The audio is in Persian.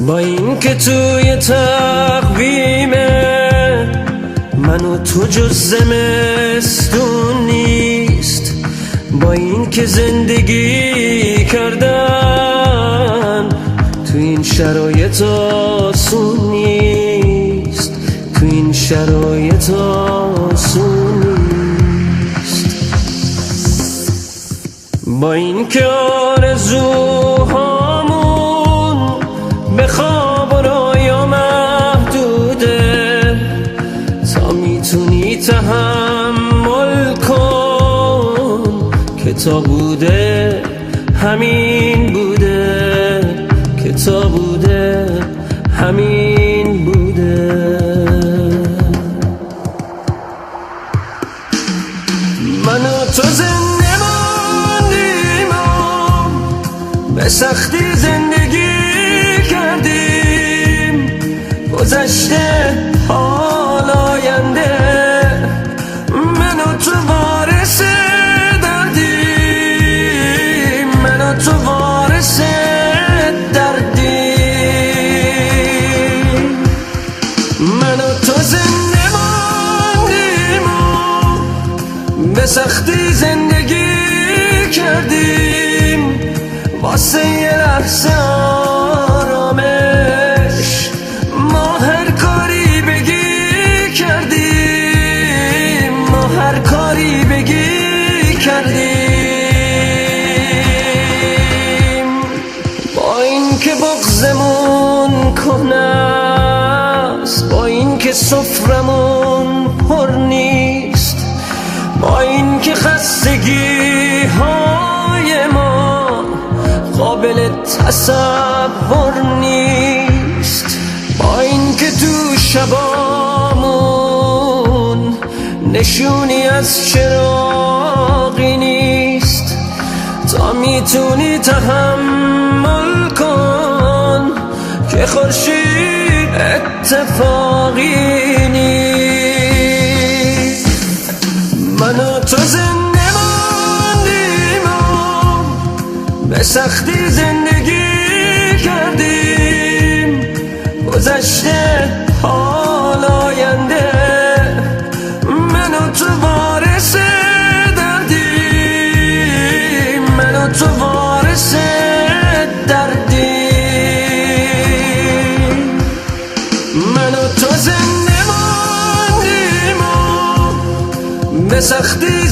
با این که توی تقویمه من و تو جز زمستون نیست، با این که زندگی کردن تو این شرایط آسون نیست، تو این شرایط آسون نیست. با این که آرزوهامون به خواب و رویا محدوده، تا میتونی تحمل کن که تا بوده همین بوده، که تا بوده همین بوده. من و تو زنده ماندیم و به سختی زندگی کردیم، گذشته حال آینده من و تو وارث دردیم، من و تو وارث دردیم. من و تو زنده ماندیم و به سختی زندگی کردیم، واسه یه لحظه آرامش ما هر کاری بگی کردیم، ما هر کاری بگی کردیم. با این که بغضمون کهنه است، با این که سفرمون پر نیست، با این که خستگی های ما قابل تصور نیست، با این که تو شبامون نشونی از چراغی نیست، تا میتونی تحمل کن که خورشید اتفاقی نیست. من و تو زنده ماندیم و به سختی زندگی کردیم، گذشته حال آینده من و تو وارث دردیم، من و تو وارث دردیم. من و تو زنده ماندیم و به سختی